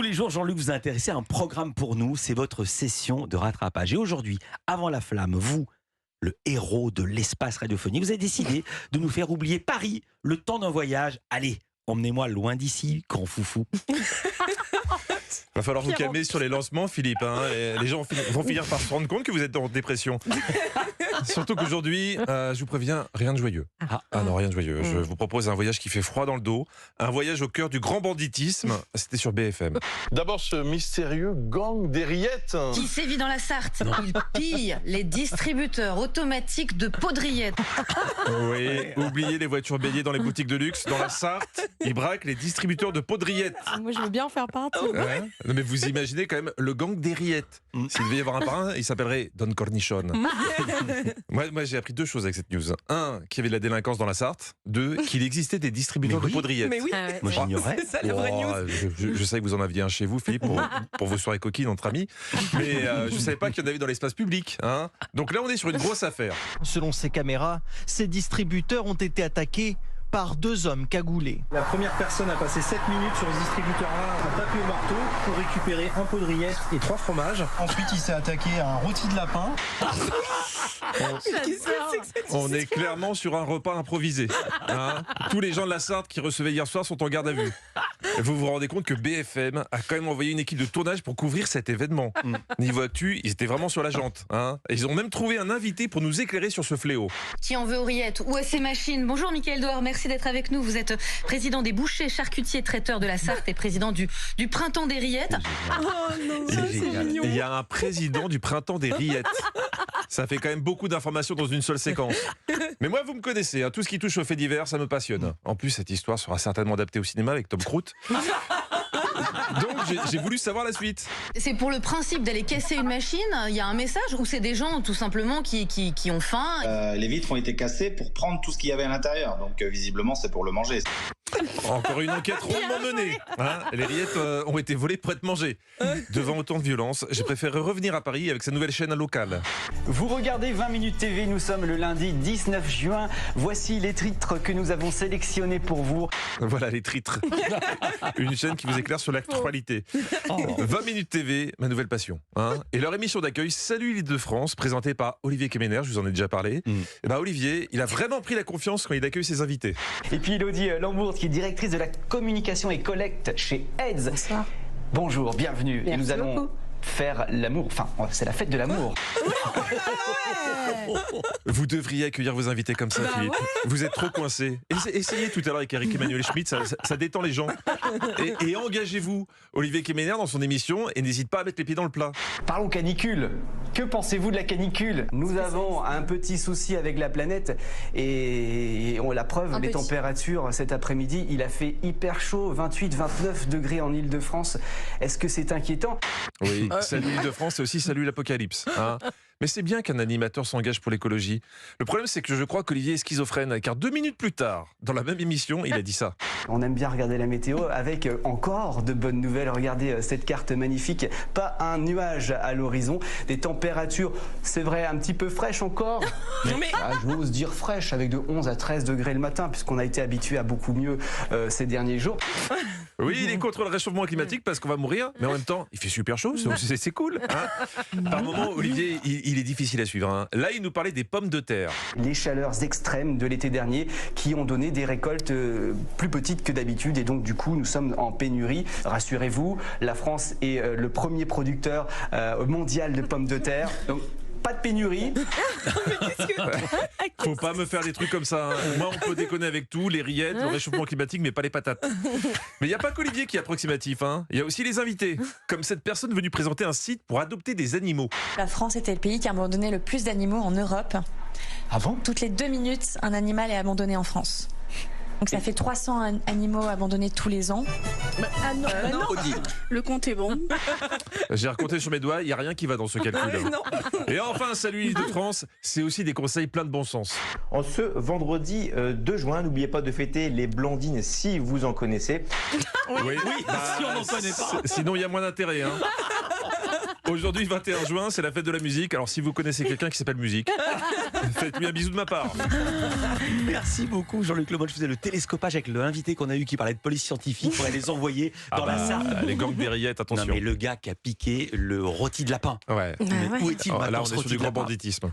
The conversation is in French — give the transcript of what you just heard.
Tous les jours, Jean-Luc vous a intéressé à un programme pour nous. C'est votre session de rattrapage. Et aujourd'hui, avant la flamme, vous, le héros de l'espace radiophonique, vous avez décidé de nous faire oublier Paris, le temps d'un voyage. Allez, emmenez-moi loin d'ici, grand foufou. Va falloir vous calmer sur les lancements, Philippe. Les gens vont finir par se rendre compte que vous êtes en dépression. Surtout qu'aujourd'hui, je vous préviens, rien de joyeux. Non, rien de joyeux. Je vous propose un voyage qui fait froid dans le dos. Un voyage au cœur du grand banditisme. C'était sur BFM. D'abord, ce mystérieux gang des rillettes. Qui sévit dans la Sarthe. Il pille les distributeurs automatiques de pots de rillettes. Oui, oubliez les voitures béliers dans les boutiques de luxe. Dans la Sarthe, ils braquent les distributeurs de pots de rillettes. Moi, je veux bien en faire partie. Ouais. Non, mais vous imaginez quand même le gang des rillettes. S'il devait y avoir un parrain, il s'appellerait Don Cornichon. Moi, j'ai appris deux choses avec cette news. Un, qu'il y avait de la délinquance dans la Sarthe. Deux, qu'il existait des distributeurs de pots de rillettes. Mais oui, Moi, j'ignorais. c'est ça la vraie news. Je sais que vous en aviez un chez vous, Philippe, pour vos soirées coquines entre amis. Mais je ne savais pas qu'il y en avait dans l'espace public. Donc là, on est sur une grosse affaire. Selon ces caméras, ces distributeurs ont été attaqués par deux hommes cagoulés. La première personne a passé 7 minutes sur ce distributeur-là, a tapé au marteau pour récupérer un pot de rillettes et 3 fromages. Ensuite, il s'est attaqué à un rôti de lapin. On est clairement sur un repas improvisé. Tous les gens de la Sarthe qui recevaient hier soir sont en garde à vue. Et vous vous rendez compte que BFM a quand même envoyé une équipe de tournage pour couvrir cet événement. Niveau actu, ils étaient vraiment sur la jante. Et ils ont même trouvé un invité pour nous éclairer sur ce fléau. Qui en veut aux rillettes ou à ses machines. Bonjour Mickaël Dehors, merci d'être avec nous. Vous êtes président des bouchers, charcutiers, traiteurs de la Sarthe et président du printemps des rillettes. Oh non, ça c'est mignon. Il y a un président du printemps des rillettes. Ça fait quand même beaucoup d'informations dans une seule séquence. Mais moi, vous me connaissez, tout ce qui touche aux faits divers, ça me passionne. En plus, cette histoire sera certainement adaptée au cinéma avec Tom Cruise. Donc, j'ai voulu savoir la suite. C'est pour le principe d'aller casser une machine. Il y a un message ou c'est des gens tout simplement qui ont faim. Les vitres ont été cassées pour prendre tout ce qu'il y avait à l'intérieur. Donc visiblement, c'est pour le manger. Encore une enquête rondement menée. Les rillettes ont été volées pour être mangées. Devant autant de violence, j'ai préféré revenir à Paris avec sa nouvelle chaîne locale. Vous regardez 20 minutes TV, nous sommes le lundi 19 juin. Voici les titres que nous avons sélectionnés pour vous. Voilà les titres. Une chaîne qui vous éclaire sur l'actualité. 20 minutes TV, ma nouvelle passion. Et leur émission d'accueil, Salut l'Île-de-France, présentée par Olivier Kemener, je vous en ai déjà parlé. Et Olivier, il a vraiment pris la confiance quand il accueille ses invités. Et puis Elodie Lambourg, qui est directrice de la communication et collecte chez AIDS. Bonsoir. Bonjour, bienvenue. Merci et nous allons beaucoup. faire l'amour. Enfin, c'est la fête de l'amour. Vous devriez accueillir vos invités comme ça, Philippe. Vous êtes trop coincés. Essayez tout à l'heure avec Eric Emmanuel Schmitt, ça détend les gens. Et engagez-vous, Olivier Kemener, dans son émission, et n'hésite pas à mettre les pieds dans le plat. Parlons canicule. Que pensez-vous de la canicule? Nous avons un petit souci avec la planète et la preuve, les températures cet après-midi, il a fait hyper chaud, 28-29 degrés en Île-de-France. Est-ce que c'est inquiétant? Oui, salut Île-de-France, c'est aussi salut l'Apocalypse. Mais c'est bien qu'un animateur s'engage pour l'écologie. Le problème, c'est que je crois qu'Olivier est schizophrène, car 2 minutes plus tard, dans la même émission, il a dit ça. On aime bien regarder la météo avec encore de bonnes nouvelles. Regardez cette carte magnifique. Pas un nuage à l'horizon. Des températures, c'est vrai, un petit peu fraîches encore. Mais j'ose dire fraîches, avec de 11 à 13 degrés le matin, puisqu'on a été habitué à beaucoup mieux ces derniers jours. Oui, il est contre le réchauffement climatique parce qu'on va mourir, mais en même temps, il fait super chaud, c'est cool. Par moment, Olivier, il est difficile à suivre. Là, il nous parlait des pommes de terre. Les chaleurs extrêmes de l'été dernier qui ont donné des récoltes plus petites que d'habitude et donc du coup, nous sommes en pénurie. Rassurez-vous, la France est le premier producteur mondial de pommes de terre. Donc, pas de pénurie. Faut pas me faire des trucs comme ça. Moi, on peut déconner avec tout, les rillettes, le réchauffement climatique, mais pas les patates. Mais il n'y a pas qu'Olivier qui est approximatif. Il y a aussi les invités. Comme cette personne venue présenter un site pour adopter des animaux. La France était le pays qui a abandonné le plus d'animaux en Europe. Ah bon? Toutes les 2 minutes, un animal est abandonné en France. Donc ça fait 300 animaux abandonnés tous les ans. Non. Le compte est bon. J'ai raconté sur mes doigts, il n'y a rien qui va dans ce calcul. Et enfin, salut Île-de-France, c'est aussi des conseils pleins de bon sens. En ce vendredi 2 juin, n'oubliez pas de fêter les Blandines si vous en connaissez. Oui, si on n'en connaît pas. Sinon, il y a moins d'intérêt. Aujourd'hui, 21 juin, c'est la fête de la musique. Alors si vous connaissez quelqu'un qui s'appelle Musique, faites-lui un bisou de ma part. Merci beaucoup Jean-Luc Lemoyne. Je faisais le télescopage avec l'invité qu'on a eu qui parlait de police scientifique pour aller les envoyer dans la Sarthe. Les gangs des rillettes, attention. Non mais le gars qui a piqué le rôti de lapin. Ouais. Où est-il Là, maintenant, on ce est sur rôti du de grand lapin banditisme.